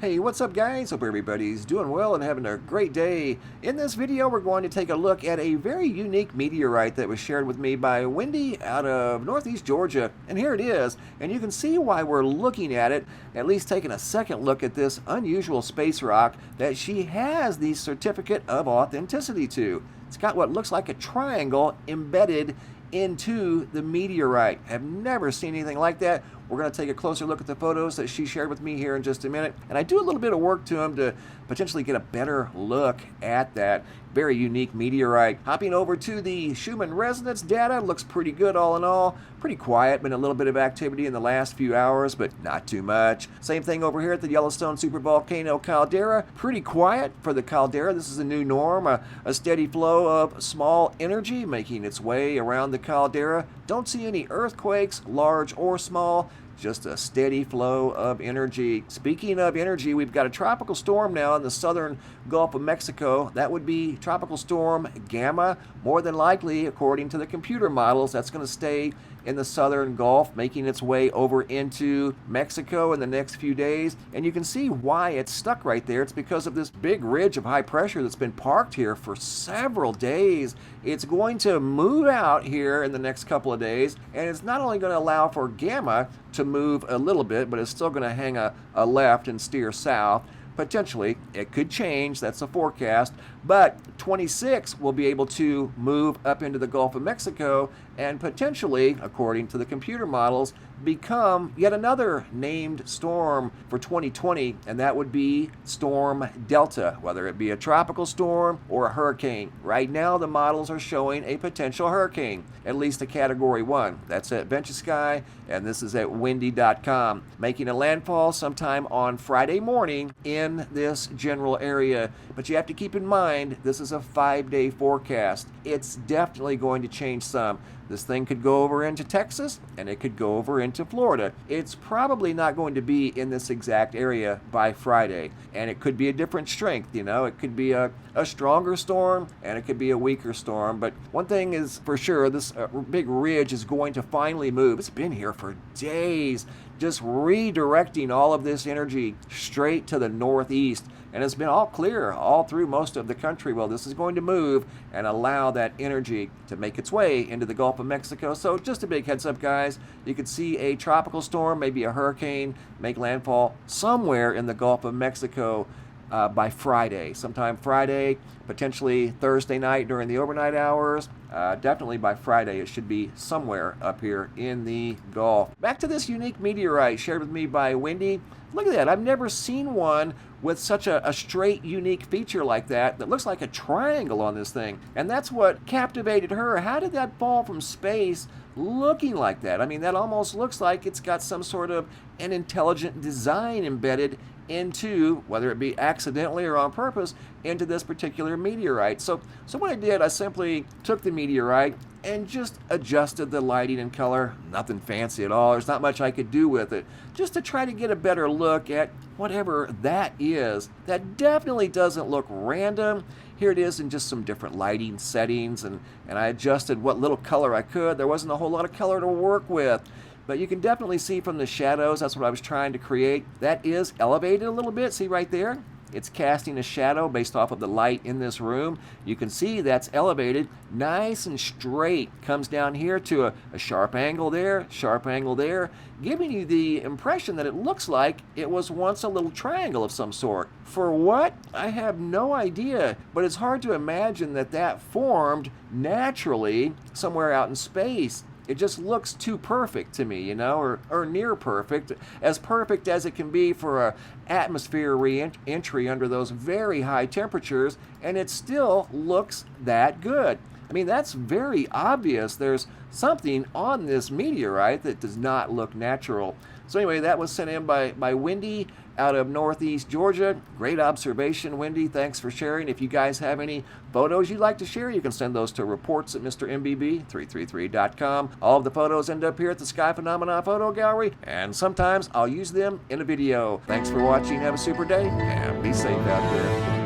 Hey, what's up guys? Hope everybody's doing well and having a great day. In this video, we're going to take a look at a very unique meteorite that was shared with me by Wendy out of Northeast Georgia. And here it is. And you can see why we're looking at it, at least taking a second look at this unusual space rock that she has the certificate of authenticity to. It's got what looks like a triangle embedded into the meteorite. I've never seen anything like that. We're going to take a closer look at the photos that she shared with me here in just a minute. And I do a little bit of work to them to potentially get a better look at that very unique meteorite. Hopping over to the Schumann resonance data, looks pretty good all in all. Pretty quiet, been a little bit of activity in the last few hours, but not too much. Same thing over here at the Yellowstone supervolcano caldera. Pretty quiet for the caldera. This is a new norm, a steady flow of small energy making its way around the caldera. Don't see any earthquakes, large or small. Just a steady flow of energy. Speaking of energy, we've got a tropical storm now in the southern Gulf of Mexico. That would be Tropical Storm Gamma. More than likely, according to the computer models, that's going to stay in the southern Gulf, making its way over into Mexico in the next few days. And you can see why it's stuck right there. It's because of this big ridge of high pressure that's been parked here for several days. It's going to move out here in the next couple of days, and it's not only going to allow for Gamma to move a little bit, but it's still going to hang a left and steer south. Potentially, it could change, that's a forecast, but 26 will be able to move up into the Gulf of Mexico and potentially, according to the computer models, become yet another named storm for 2020, and that would be Storm Delta, whether it be a tropical storm or a hurricane. Right now, the models are showing a potential hurricane, at least a Category 1. That's at VentureSky, and this is at windy.com, making a landfall sometime on Friday morning in this general area. But you have to keep in mind, this is a 5-day forecast. It's definitely going to change some. This thing could go over into Texas, and it could go over into Florida. It's probably not going to be in this exact area by Friday, and it could be a different strength. You know, it could be a stronger storm, and it could be a weaker storm. But one thing is for sure, this big ridge is going to finally move. It's been here for days, just redirecting all of this energy straight to the northeast. And it's been all clear all through most of the country. Well, this is going to move and allow that energy to make its way into the Gulf of Mexico. So just a big heads up, guys. You could see a tropical storm, maybe a hurricane, make landfall somewhere in the Gulf of Mexico by Friday. Sometime Friday, potentially Thursday night during the overnight hours. Definitely by Friday, it should be somewhere up here in the Gulf. Back to this unique meteorite shared with me by Wendy. Look at that. I've never seen one with such a straight, unique feature like that looks like a triangle on this thing. And that's what captivated her. How did that fall from space looking like that? I mean, that almost looks like it's got some sort of an intelligent design embedded into, whether it be accidentally or on purpose, into this particular meteorite. So what I did, I simply took the meteorite and just adjusted the lighting and color. Nothing fancy at all. There's not much I could do with it. Just to try to get a better look at whatever that is. That definitely doesn't look random. Here it is in just some different lighting settings, and I adjusted what little color I could. There wasn't a whole lot of color to work with. But you can definitely see from the shadows, that's what I was trying to create. That is elevated a little bit, see right there? It's casting a shadow based off of the light in this room. You can see that's elevated, nice and straight. Comes down here to a sharp angle there, giving you the impression that it looks like it was once a little triangle of some sort. For what? I have no idea, but it's hard to imagine that formed naturally somewhere out in space. It just looks too perfect to me, you know, or near perfect as it can be for a atmosphere re-entry under those very high temperatures, and it still looks that good. I mean, that's very obvious. There's something on this meteorite that does not look natural. So anyway, that was sent in by Wendy out of Northeast Georgia. Great observation, Wendy. Thanks for sharing. If you guys have any photos you'd like to share, you can send those to reports at MrMBB333.com. All of the photos end up here at the Sky Phenomena Photo Gallery, and sometimes I'll use them in a video. Thanks for watching. Have a super day, and be safe out there.